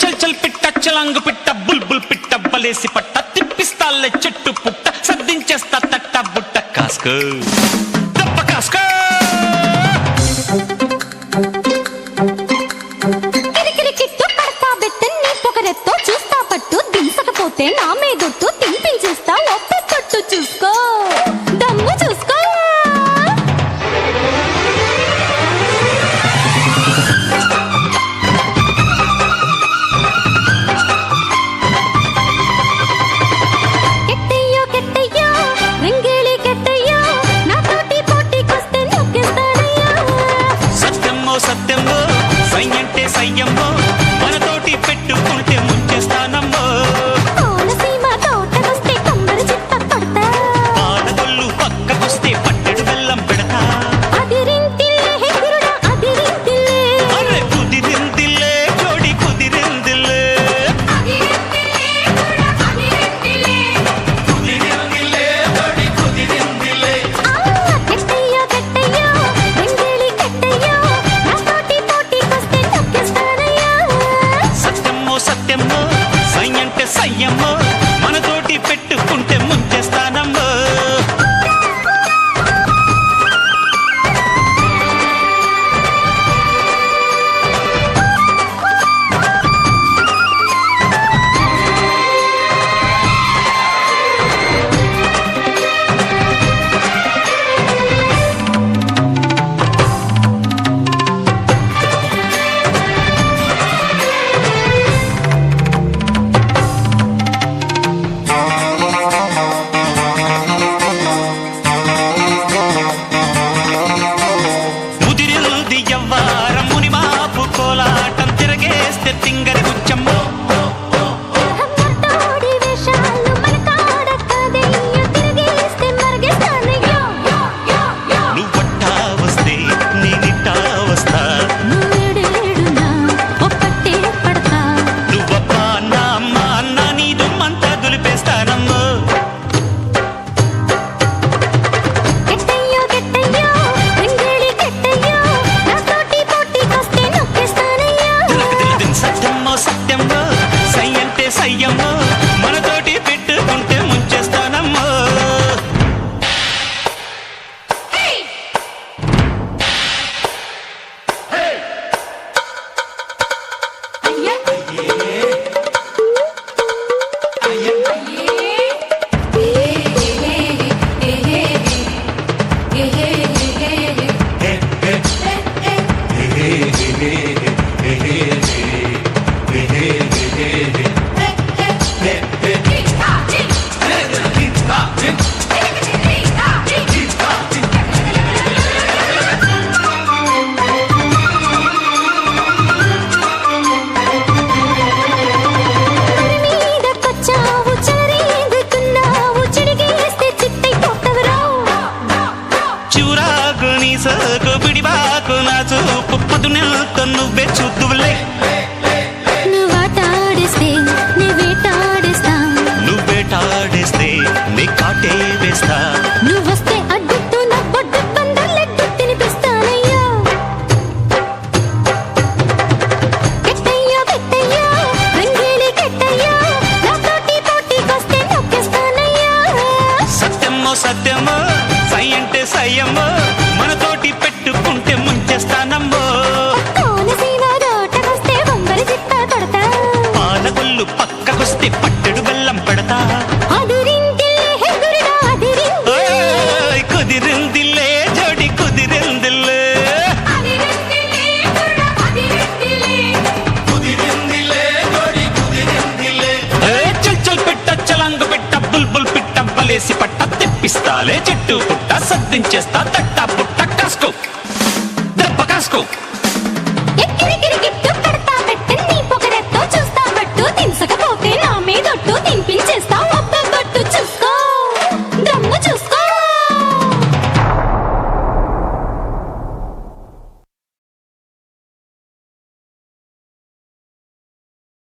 చల్ చల్ పిట్ట చలాంగు పిట్ట బుల్బుల్ పిట్ట బలేసి పట్ట తిప్పిస్తాలే చెట్టు పుట్ట సర్దించేస్తా తట్ట బుట్ట కాస్కో దెబ్బ కాస్కో కిరికిరికిట్టు పడతా బెట్టు నీ పొగరెత్తో చూస్తా పట్టు దించకపోతే నా మీదొట్టు తినిపించేస్తా ఒక్క తొట్టు చూసుకో దమ్ము చూసుకో సత్యమో సయ్యంటే సయ్యమ్మో మనతోటి పెట్టుకుంటే ముంచేస్తానమ్మో కోనసీమ తోటకొస్తే కొమ్మరి చిట్ట పడతా పాడగొల్లు పక్కకొస్తే పట్టెడు బెల్లం పెడతా అదిరింతిల్లే హెగురుడా అదిరింతిల్లే అరే కుదిరిందిల్లే జోడి కుదిరిందిల్లే అదిరింతిల్లే హెగురుడా అదిరింతిల్లే కుదిరిందిల్లే జోడి కుదిరిందిల్లే కెట్టయ్యో కెట్టయ్యో వెంగేలి కెట్టయ్యో నాతోటి పోటీకొస్తే తొక్కేస్తానయ్యా సత్యమో సత్యమ్మో సయ్యంటే సయ్యమ్మో మనతోటి పెట్టుకుంటే ముంచేస్తానమ్మో ముదిరిల్ది ఎవ్వారం ముని మాపు కోలాటం తిరగేస్తే తింగరి గుచ్చమ్మో మొట్టోడి వేషాలు మన కాడ కాదయ్యో తిరిగేస్తే మరిగేస్తానయ్యో నువ్వట్టా వస్తే నేనిట్టా వస్తా నువ్వేడేడునా ఒక్కటే పడతా నువ్వప్పా అన్న అమ్మ అన్న నీ దుమ్మంతా దులిపేస్తానమ్మో కెట్టయ్యో కెట్టయ్యో వెంగేలి కెట్టయ్యో నాతోటి పోటీకొస్తే నొక్కేస్తానయ్యా తిలకదిలదిన్ సత్యమ్మో సత్యమ్మో సయ్యంటే సయ్యమ్మో మనతోటి పెట్టుకుంటే ముంచేస్తానమ్మో మీదకొచ్చావు చెలరేగుతున్నావు చిడిగేస్తే చిత్తైపోతావురా చివురాకు నీ సోకు పిడిబాకు నా చూపు పదునెల్తో నువ్వే చూద్దువులే నువ్వాటాడేస్తే నీ వేటాడేస్తా నువ్వేటాడేస్తే నీ కాటే వేస్తా నువ్వొస్తే అడ్డుతూ నా బొడ్డు బందర్లెడ్డు తినిపిస్తానయ్యా కెట్టయ్యో కెట్టయ్యో వెంగేలి కెట్టయ్యో నాతోటి పోటీకొస్తే నొక్కేస్తానయ్యా సత్యమ్మో సత్యమ్మో సయ్యంటే సయ్యమ్మో మనతోటి పెట్టుకుంటే ముంచేస్తానమ్మో కోనసీమ తోటకొస్తే బొమ్మరి చిట్ట పడతా పాలగొల్లు పక్కకొస్తే పట్టెడు బెల్లం పెడతా అదిరింతిల్లే హెగురుడా అదిరింతిల్లే ఓయ్ కుదిరిందిల్లే జోడి కుదిరిందిల్లే అదిరింతిల్లే హెగురుడా అదిరింతిల్లే కుదిరిందిల్లే జోడి కుదిరిందిల్లే చల్ చల్ పిట్ట చలాంగు పిట్ట బుల్బుల్ పిట్ట బలేసి పట్ట తిప్పిస్తాలే చెట్టు పుట్ట సర్దించేస్తా తట్ట పుట్ట కాస్కో దెబ్బ కాస్కో ఎక్కిరికిరికిట్టు పడతా బెట్టు నీ పొగరెత్తో చూస్తా బట్టు తినసకపోతే నా మీదొట్టు తినిపించి